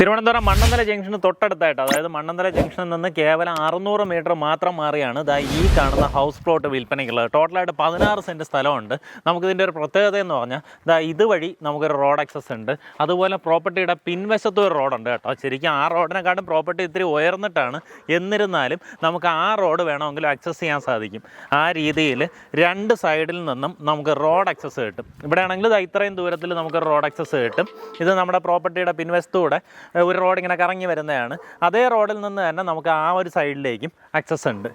Thiruvananthapuram Mannanthala junction തൊട്ടടുത്തായിട്ട്, അതായത് മണ്ണന്തല ജംഗ്ഷനിൽ നിന്ന് കേവലം 600 മീറ്റർ മാത്രം മാറിയാണ് ഈ കാണുന്ന ഹൗസ് പ്ലോട്ട് വിൽപ്പനയ്ക്കുള്ളത്. ടോട്ടലായിട്ട് 16 സെൻറ്റ് സ്ഥലമുണ്ട്. നമുക്കിതിൻ്റെ ഒരു പ്രത്യേകത എന്ന് പറഞ്ഞാൽ ഇതുവഴി നമുക്കൊരു റോഡ് ആക്സസ് ഉണ്ട്. അതുപോലെ പ്രോപ്പർട്ടിയുടെ പിൻവശത്തും ഒരു റോഡുണ്ട് കേട്ടോ. ശരിക്കും ആ റോഡിനെക്കാട്ടും പ്രോപ്പർട്ടി ഇത്തിരി ഉയർന്നിട്ടാണ്. എന്നിരുന്നാലും നമുക്ക് ആ റോഡ് വേണമെങ്കിലും ആക്സസ് ചെയ്യാൻ സാധിക്കും. ആ രീതിയിൽ രണ്ട് സൈഡിൽ നിന്നും നമുക്ക് റോഡ് ആക്സസ് കിട്ടും. ഇവിടെ ആണെങ്കിൽ ഇത്രയും ദൂരത്തിൽ നമുക്ക് റോഡ് ആക്സസ് കിട്ടും. ഇത് നമ്മുടെ പ്രോപ്പർട്ടിയുടെ പിൻവശത്തൂടെ ഒരു റോഡ് ഇങ്ങനെ കറങ്ങി വരുന്നതാണ്. അതേ റോഡിൽ നിന്ന് തന്നെ നമുക്ക് ആ ഒരു സൈഡിലേക്കും ആക്സസ് ഉണ്ട്.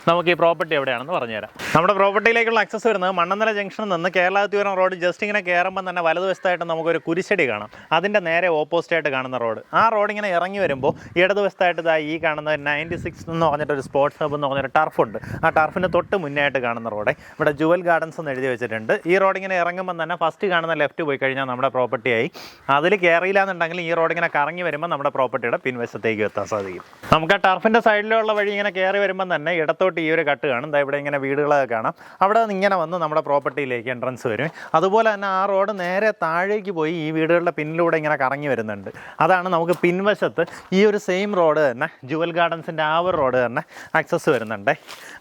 നമുക്ക് ഈ പ്രോപ്പർട്ടി എവിടെയാണെന്ന് പറഞ്ഞുതരാം. നമ്മുടെ പ്രോപ്പർട്ടിയിലേക്കുള്ള ആക്സസ് വരുന്നത് മണ്ണന്തല ജംഗ്ഷനിൽ നിന്ന് കേരളാതിപുരം റോഡ് ജസ്റ്റ് ഇങ്ങനെ കയറുമ്പോൾ തന്നെ വലതുവശത്തായിട്ട് നമുക്കൊരു കുരിശടി കാണാം. അതിൻ്റെ നേരെ ഓപ്പോസിറ്റായിട്ട് കാണുന്ന റോഡ്. ആ റോഡ് ഇങ്ങനെ ഇറങ്ങി വരുമ്പോൾ ഇടതുവശത്തായിട്ട് ഈ കാണുന്ന 96 എന്ന് പറഞ്ഞിട്ടൊരു സ്പോർട്സ് ഹബ് എന്ന് പറഞ്ഞൊരു ടർഫുണ്ട്. ആ ടർഫിന് തൊട്ട് മുന്നേ ആയിട്ട് കാണുന്ന റോഡ് ഇവിടെ ജുവൽ ഗാർഡൻസ് എന്ന് എഴുതി വെച്ചിട്ടുണ്ട്. ഈ റോഡ് ഇങ്ങനെ ഇറങ്ങുമ്പോൾ തന്നെ ഫസ്റ്റ് കാണുന്ന ലെഫ്റ്റ് പോയി കഴിഞ്ഞാൽ നമ്മുടെ പ്രോപ്പർട്ടിയായി. അതിൽ കയറിയില്ല എന്നുണ്ടെങ്കിൽ ഈ റോഡ് ഇങ്ങനെ കറങ്ങി വരുമ്പോൾ നമ്മുടെ പ്രോപ്പർട്ടിയുടെ പിൻവശത്തേക്ക് എത്താൻ സാധിക്കും. നമുക്ക് ആ ടർഫിൻ്റെ സൈഡിലുള്ള വഴി ഇങ്ങനെ കയറി വരുമ്പോൾ തന്നെ ഇടത്തോട്ട് ഈ ഒരു കട്ട് കാണും. ഇവിടെ ഇങ്ങനെ വീടുകളൊക്കെ കാണാം. അവിടെ നിന്ന് ഇങ്ങനെ വന്ന് നമ്മുടെ പ്രോപ്പർട്ടിയിലേക്ക് എൻട്രൻസ് വരും. അതുപോലെ തന്നെ ആ റോഡ് നേരെ താഴേക്ക് പോയി ഈ വീടുകളുടെ പിന്നിലൂടെ ഇങ്ങനെ കറങ്ങി വരുന്നുണ്ട്. അതാണ് നമുക്ക് പിൻവശത്ത് ഈ ഒരു സെയിം റോഡ് തന്നെ ജുവൽ ഗാർഡൻസിൻ്റെ ആ ഒരു റോഡ് തന്നെ ആക്സസ് വരുന്നുണ്ട്.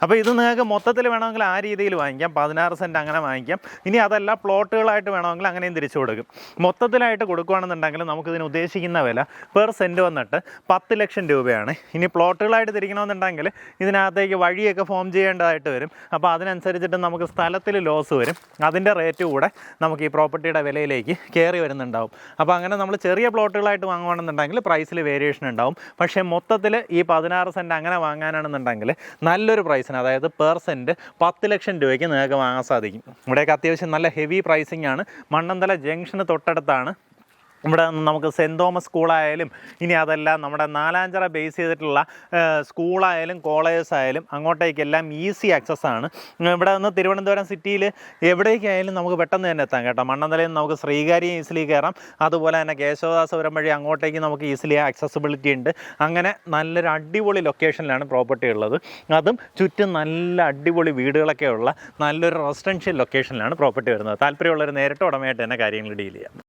അപ്പോൾ ഇത് നിങ്ങൾക്ക് മൊത്തത്തിൽ വേണമെങ്കിൽ ആ രീതിയിൽ വാങ്ങിക്കാം. 16 സെൻറ്റ് അങ്ങനെ വാങ്ങിക്കാം. ഇനി അതല്ല പ്ലോട്ടുകളായിട്ട് വേണമെങ്കിൽ അങ്ങനെയും തിരിച്ചു കൊടുക്കും. മൊത്തത്തിലായിട്ട് കൊടുക്കുകയാണെന്നുണ്ടെങ്കിൽ നമുക്കിതിന് ഉദ്ദേശിക്കുന്ന വില പെർ സെൻറ്റ് വന്നിട്ട് 10 ലക്ഷം രൂപയാണ്. ഇനി പ്ലോട്ടുകളായിട്ട് തിരിക്കണമെന്നുണ്ടെങ്കിൽ ഇതിനകത്തേക്ക് വഴിയൊക്കെ ഫോം ചെയ്യേണ്ടതായിട്ട് വരും. അപ്പോൾ അതിനനുസരിച്ചിട്ട് നമുക്ക് സ്ഥലത്തിൽ ലോസ് വരും. അതിൻ്റെ റേറ്റ് കൂടെ നമുക്ക് ഈ പ്രോപ്പർട്ടിയുടെ വിലയിലേക്ക് കയറി വരുന്നുണ്ടാവും. അപ്പോൾ അങ്ങനെ നമ്മൾ ചെറിയ പ്ലോട്ടുകളായിട്ട് വാങ്ങുകയാണെന്നുണ്ടെങ്കിൽ പ്രൈസിൽ വേരിയേഷൻ ഉണ്ടാവും. പക്ഷേ മൊത്തത്തിൽ ഈ 16 സെൻറ്റ് അങ്ങനെ വാങ്ങാനാണെന്നുണ്ടെങ്കിൽ നല്ലൊരു പ്രൈസിന്, അതായത് പെർ സെൻറ്റ് 10 ലക്ഷം രൂപയ്ക്ക് നിങ്ങൾക്ക് വാങ്ങാൻ സാധിക്കും. ഇവിടെയൊക്കെ അത്യാവശ്യം നല്ല ഹെവി പ്രൈസിംഗ് ആണ്. മണ്ണന്തല ജംഗ്ഷന് തൊട്ടടുത്താണ്. ഇവിടെ നമുക്ക് സെൻറ്റ് തോമസ് സ്കൂളായാലും ഇനി അതെല്ലാം നമ്മുടെ നാലാഞ്ചിറ ബേസ് ചെയ്തിട്ടുള്ള സ്കൂളായാലും കോളേജസ് ആയാലും അങ്ങോട്ടേക്കെല്ലാം ഈസി ആക്സസ് ആണ്. ഇവിടെ നിന്ന് തിരുവനന്തപുരം സിറ്റിയിൽ എവിടേക്കായാലും നമുക്ക് പെട്ടെന്ന് തന്നെ എത്താം കേട്ടോ. മണ്ണന്തലയിൽ നിന്ന് നമുക്ക് ശ്രീകാര്യം ഈസിലി കയറാം. അതുപോലെ തന്നെ കേശവദാസപുരം വഴി അങ്ങോട്ടേക്ക് നമുക്ക് ഈസിലി ആക്സസിബിലിറ്റി ഉണ്ട്. അങ്ങനെ നല്ലൊരു അടിപൊളി ലൊക്കേഷനിലാണ് പ്രോപ്പർട്ടി ഉള്ളത്. അതും ചുറ്റും നല്ല അടിപൊളി വീടുകളൊക്കെ ഉള്ള നല്ലൊരു റെസിഡൻഷ്യൽ ലൊക്കേഷനിലാണ് പ്രോപ്പർട്ടി വരുന്നത്. താല്പര്യമുള്ളവർ നേരിട്ട് ഉടമയായിട്ട് തന്നെ കാര്യങ്ങൾ ഡീൽ ചെയ്യാം.